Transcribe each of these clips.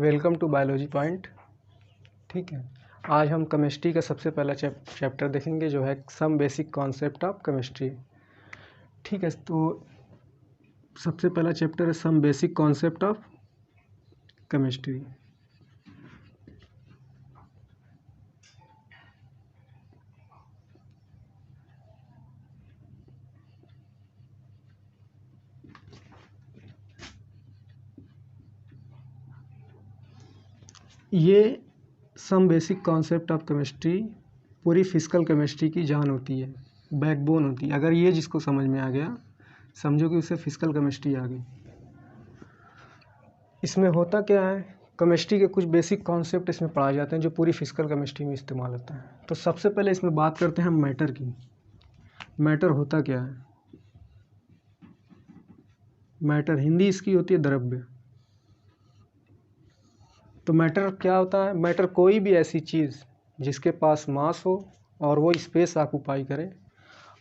Welcome to biology point. ठीक है, आज हम केमिस्ट्री का सबसे पहला चैप्टर देखेंगे जो है some basic concept of chemistry. ठीक है, तो सबसे पहला चैप्टर है some basic concept of chemistry. ये some basic concept of chemistry पूरी फिजिकल केमिस्ट्री की जान होती है, बैकबोन होती है। अगर ये जिसको समझ में आ गया, समझो कि उसे फिजिकल केमिस्ट्री आ गई। इसमें होता क्या है, केमिस्ट्री के कुछ बेसिक कॉन्सेप्ट इसमें पढ़ाए जाते हैं जो पूरी फिजिकल केमिस्ट्री में इस्तेमाल होता है। तो सबसे पहले इसमें बात करते हैं हम मैटर की। मैटर होता क्या है? मैटर हिंदी इसकी होती है द्रव्य। तो मैटर क्या होता है? मैटर कोई भी ऐसी चीज़ जिसके पास मास हो और वो स्पेस ऑक्यूपाई करे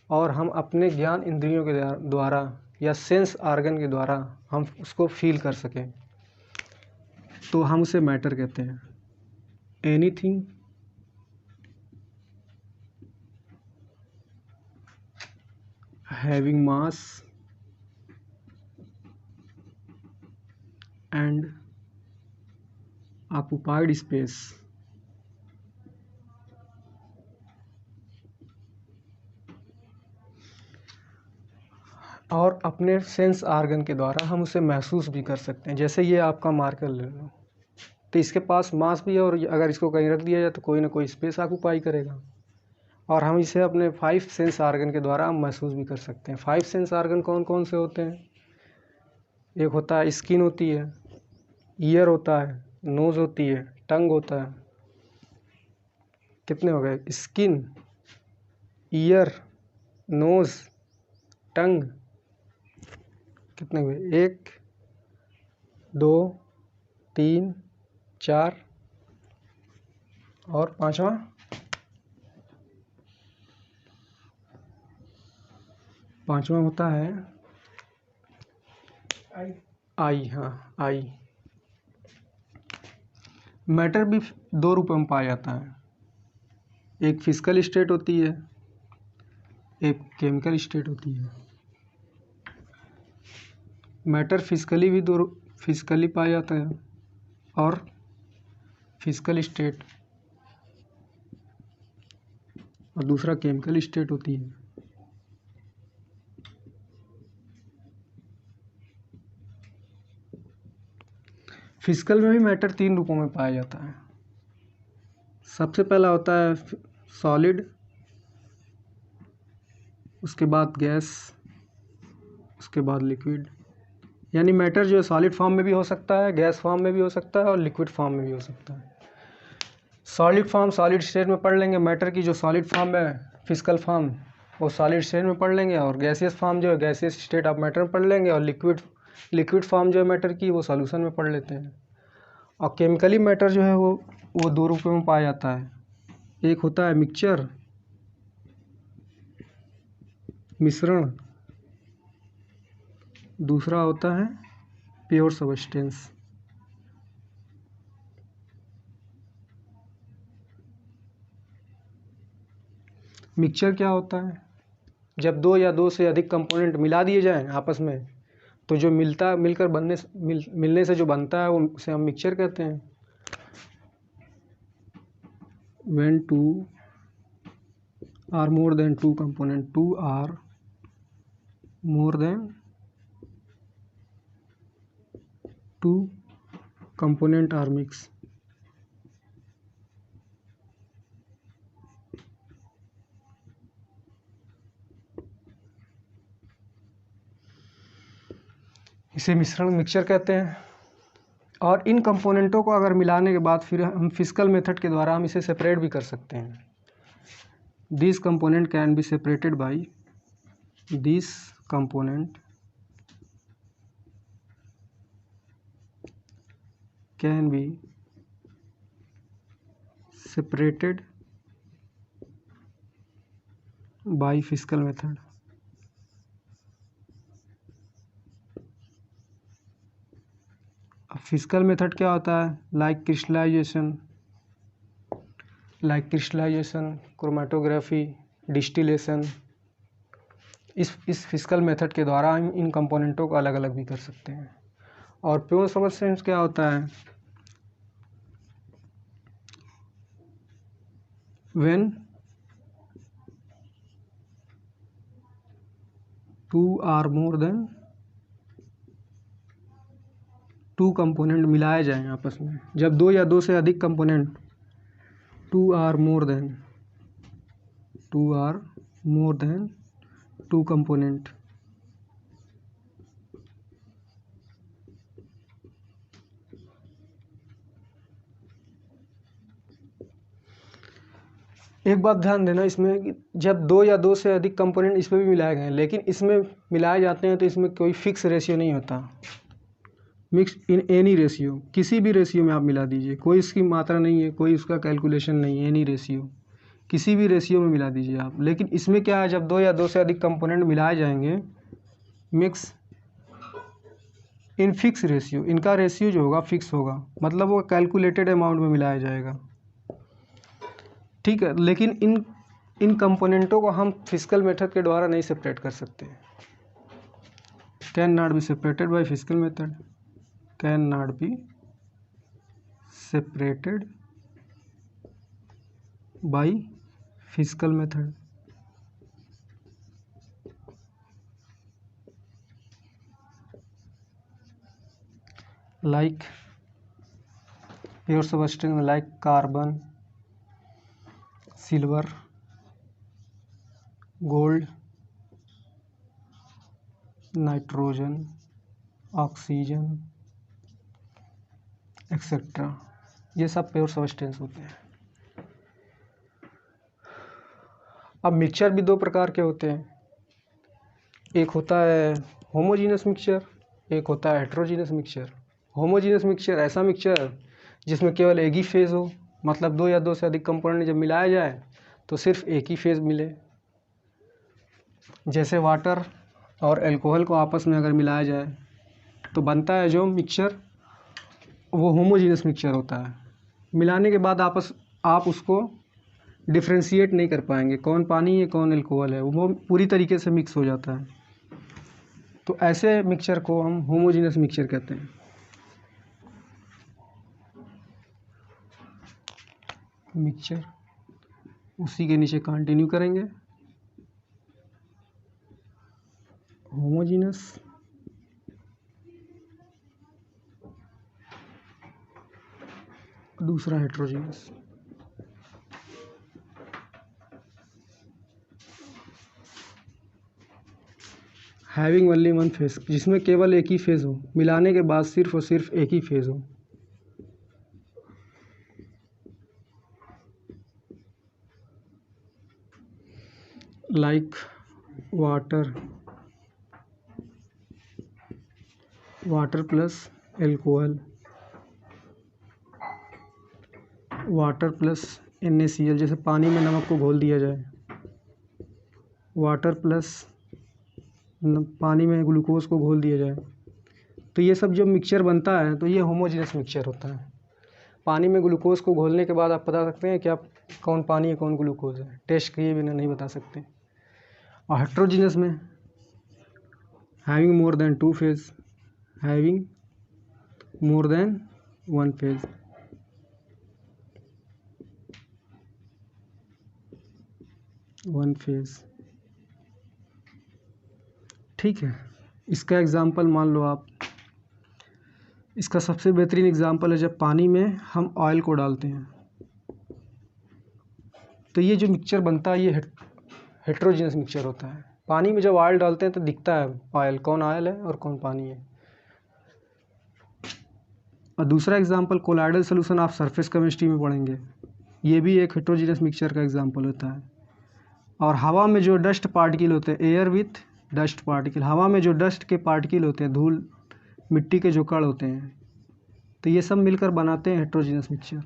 और हम अपने ज्ञान इंद्रियों के द्वारा या सेंस ऑर्गन के द्वारा हम उसको फील कर सकें, तो हम उसे मैटर कहते हैं। Anything having mass and occupied space और अपने सेंस ऑर्गन के द्वारा हम उसे महसूस भी कर सकते हैं। जैसे ये आपका मार्कर ले लो, तो इसके पास मास भी है और अगर इसको कहीं रख दिया जाए तो कोई ना कोई स्पेस ऑक्यूपाई करेगा और हम इसे अपने 5 सेंस ऑर्गन के द्वारा हम महसूस भी कर सकते हैं। 5 सेंस ऑर्गन कौन कौन से होते हैं? एक होता है स्किन होती है, ईयर होता है, नोज़ होती है, टंग होता है। कितने हो गए? स्किन, ईयर, नोज़, टंग। कितने हुए? 1 2 3 4 और पांचवा होता है आई। हाँ, आई। मैटर भी 2 रूपों में पाया जाता है। एक फिजिकल स्टेट होती है, एक केमिकल स्टेट होती है। मैटर फिजिकली भी फिजिकली पाया जाता है और फिजिकल स्टेट, और दूसरा केमिकल स्टेट होती है। फिजिकल में भी मैटर 3 रूपों में पाया जाता है। सबसे पहला होता है सॉलिड, उसके बाद गैस, उसके बाद लिक्विड। यानी मैटर जो है सॉलिड फॉर्म में भी हो सकता है, गैस फॉर्म में भी हो सकता है और लिक्विड फॉर्म में भी हो सकता है। सॉलिड फॉर्म सॉलिड स्टेट में पढ़ लेंगे, मैटर की जो सॉलिड फॉर्म है फिजिकल फॉर्म वो सॉलिड स्टेट में पढ़ लेंगे, और गैसियस फॉर्म जो है गैसियस स्टेट ऑफ मैटर में पढ़ लेंगे, और लिक्विड फॉर्म जो है मैटर की वो सॉल्यूशन में पढ़ लेते हैं। और केमिकली मैटर जो है वो 2 रूपों में पाया जाता है। एक होता है मिक्सचर, मिश्रण, दूसरा होता है प्योर सब्सटेंस। मिक्सचर क्या होता है? जब 2 या 2 से अधिक कंपोनेंट मिला दिए जाएं आपस में, तो जो मिलने से जो बनता है उसे हम मिक्सचर कहते हैं। when 2 are more than 2 component, 2 are more than 2 component are mixed। इसे मिश्रण मिक्सचर कहते हैं। और इन कंपोनेंटों को अगर मिलाने के बाद फिर हम फिजिकल मेथड के द्वारा हम इसे सेपरेट भी कर सकते हैं। This component can be separated by this component can be separated by physical method। Physical method क्या होता है? Like crystallisation, chromatography, distillation. इस फिजिकल मेथड के द्वारा हम इन कंपोनेंटों को अलग अलग भी कर सकते हैं। और प्योर सब्सटेंस क्या होता है? When two or more than two component मिलाए जाएं आपस में। जब दो या दो से अधिक component two or more than two component एक बात ध्यान देना इसमें कि जब दो या दो से अधिक कंपोनेंट इसमें भी मिलाए गए, लेकिन इसमें मिलाए जाते हैं तो इसमें कोई फिक्स रेशियो नहीं होता। मिक्स इन एनी रेशियो, किसी भी रेशियो में आप मिला दीजिए, कोई इसकी मात्रा नहीं है, कोई उसका कैलकुलेशन नहीं है। एनी रेशियो, किसी भी रेशियो में मिला दीजिए आप। लेकिन इसमें क्या है, जब दो या दो से अधिक कंपोनेंट मिलाए जाएंगे, मिक्स इन फिक्स रेशियो, इनका रेशियो जो होगा फिक्स होगा, मतलब वो कैलकुलेटेड अमाउंट में मिलाया जाएगा। ठीक है, लेकिन इन कंपोनेंटों को हम फिजिकल मेथड के द्वारा नहीं सेपरेट कर सकते। Can not be separated by physical method, can not be separated by physical method. Like pure substance like carbon, silver, gold, nitrogen, oxygen etcetera, ये सब प्योर सब्सटेंस होते हैं। अब मिक्सचर भी दो प्रकार के होते हैं, एक होता है होमोजीनस मिक्सचर, एक होता है हेट्रोजीनस मिक्सचर। होमोजीनस मिक्सचर ऐसा मिक्सचर जिसमें केवल एक ही फेज़ हो, मतलब दो या दो से अधिक कंपोनेंट जब मिलाया जाए तो सिर्फ एक ही फेज़ मिले। जैसे वाटर और अल्कोहल को आपस में अगर मिलाया जाए तो बनता है जो मिक्सचर, वो होमोजीनस मिक्सचर होता है। मिलाने के बाद आप उसको डिफ्रेंशिएट नहीं कर पाएंगे, कौन पानी है कौन अल्कोहल है, वो पूरी तरीके से मिक्स हो जाता है। तो ऐसे मिक्सचर को हम होमोजीनस मिक्सचर कहते हैं। मिक्सचर उसी के नीचे कंटिन्यू करेंगे। होमोजीनस, दूसरा heterogeneous. Having only one phase, जिसमें केवल एक ही फेज हो, मिलाने के बाद सिर्फ और सिर्फ एक ही फेज हो। Like water plus alcohol, water plus NaCl, जैसे पानी में नमक को घोल दिया जाए, वाटर प्लस पानी में ग्लूकोज को घोल दिया जाए, तो ये सब जो मिक्सचर बनता है तो ये होमोजीनस मिक्सचर होता है। पानी में ग्लूकोज को घोलने के बाद आप बता सकते हैं कि आप कौन पानी है कौन ग्लूकोज है, टेस्ट किए बिना नहीं बता सकते। और हेट्रोजीनस में having more than two phase, having more than one phase. ठीक है, इसका एग्जांपल मान लो आप, इसका सबसे बेहतरीन एग्जांपल है जब पानी में हम ऑयल को डालते हैं तो ये जो मिक्सचर बनता है ये हेट्रोजीनस मिक्सचर होता है। पानी में जब ऑयल डालते हैं तो दिखता है ऑयल, कौन ऑयल है और कौन पानी है। और दूसरा एग्जांपल कोलाइडल सोल्यूशन आप सरफेस केमिस्ट्री में पढ़ेंगे, ये भी एक हेट्रोजीनस मिक्सचर का एग्जांपल होता है। और हवा में जो डस्ट पार्टिकल होते हैं, एयर विथ डस्ट पार्टिकल, हवा में जो डस्ट के पार्टिकल होते हैं, धूल मिट्टी के जो कण होते हैं, तो ये सब मिलकर बनाते हैं हेट्रोजीनस मिक्सचर।